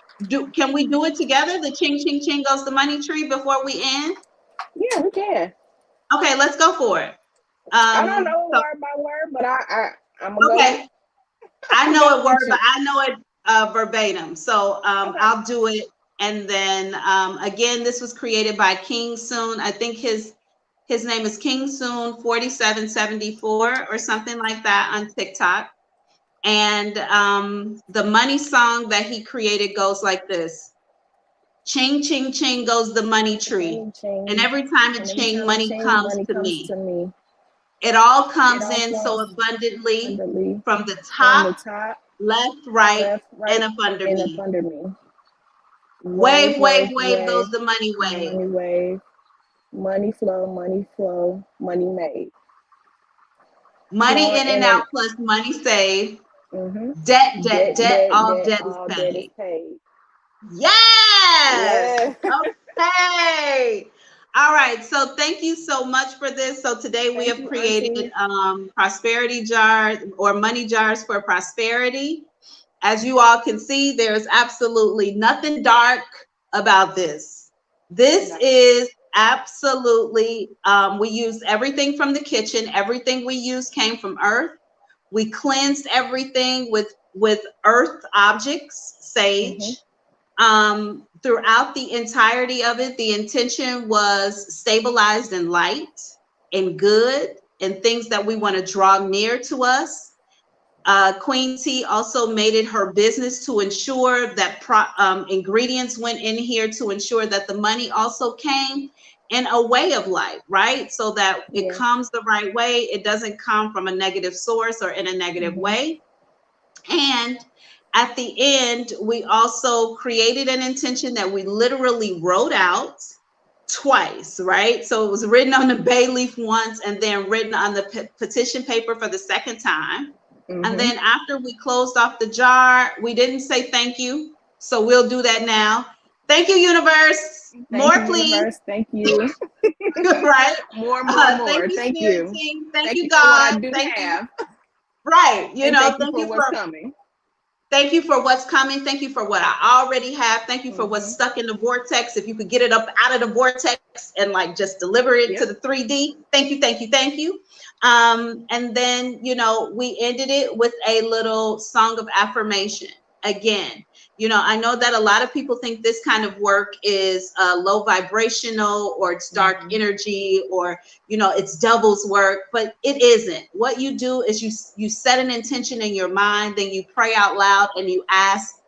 Can we do it together? The Ching Ching Ching Goes the Money Tree before we end? Yeah, we can. Okay, let's go for it. I don't know word by word, but I'm okay. I know it word, but I know it verbatim. So I'll do it And then again, this was created by King Soon. I think his name is King Soon 4774 or something like that on TikTok. And the money song that he created goes like this. Ching, ching, ching goes the money tree. And every time it ching, money comes to me. It all comes in so abundantly from the top, left, right, and up under me. Wave, wave, wave goes the money wave. Money wave. Money flow, money made. Money in and out plus money saved. Debt, debt, debt, all debt is paid. Yes! Okay. All right. So thank you so much for this. So today we have created prosperity jars or money jars for prosperity. As you all can see, there's absolutely nothing dark about this. This is absolutely, we used everything from the kitchen. Everything we used came from earth. We cleansed everything with earth objects, sage. Throughout the entirety of it, the intention was stabilized in light and good and things that we want to draw near to us. Queen T also made it her business to ensure that ingredients went in here to ensure that the money also came in a way of life, right? So that it comes the right way. It doesn't come from a negative source or in a negative way. And at the end, we also created an intention that we literally wrote out twice, right? So it was written on the bay leaf once and then written on the petition paper for the second time. And then after we closed off the jar, we didn't say thank you. So we'll do that now. Thank you, universe. More, please. Universe. Thank you. Right? More. Thank you. Thank you, God. Thank you. Right. You know, thank you for what's coming. Thank you for what's coming. Thank you for what I already have. Thank you for what's stuck in the vortex. If you could get it up out of the vortex and like just deliver it to the 3D. Thank you, thank you, thank you. And then, you know, we ended it with a little song of affirmation. Again, you know, I know that a lot of people think this kind of work is low vibrational or it's dark energy or, you know, it's devil's work, but it isn't. What you do is you set an intention in your mind, then you pray out loud and you ask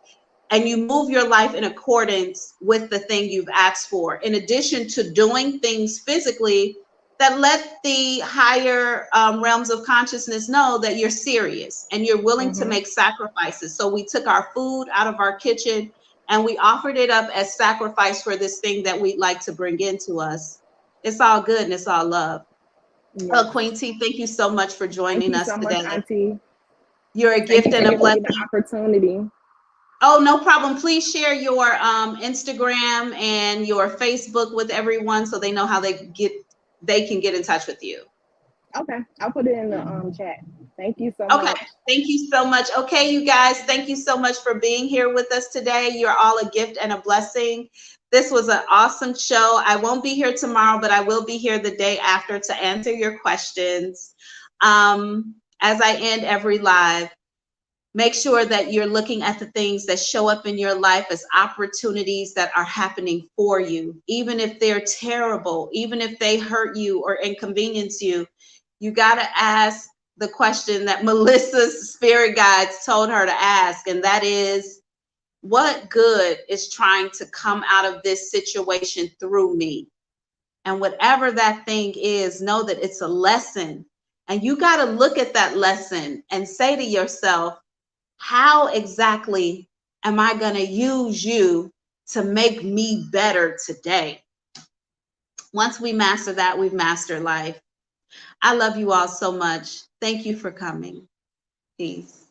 and you move your life in accordance with the thing you've asked for. In addition to doing things physically that let the higher realms of consciousness know that you're serious and you're willing to make sacrifices. So we took our food out of our kitchen and we offered it up as sacrifice for this thing that we'd like to bring into us. It's all good and it's all love. Yes. Oh, Queen T, thank you so much for joining us today. Much, Auntie. You're a gift and a blessing. The opportunity. Oh, no problem. Please share your Instagram and your Facebook with everyone so they know how they can get in touch with you. Okay, I'll put it in the chat. Thank you so much. Okay, thank you so much. Okay, you guys, thank you so much for being here with us today. You're all a gift and a blessing. This was an awesome show. I won't be here tomorrow, but I will be here the day after to answer your questions. As I end every live, make sure that you're looking at the things that show up in your life as opportunities that are happening for you. Even if they're terrible, even if they hurt you or inconvenience you, you got to ask the question that Melissa's spirit guides told her to ask. And that is, what good is trying to come out of this situation through me? And whatever that thing is, know that it's a lesson. And you got to look at that lesson and say to yourself, how exactly am I going to use you to make me better today? Once we master that, we've mastered life. I love you all so much. Thank you for coming. Peace.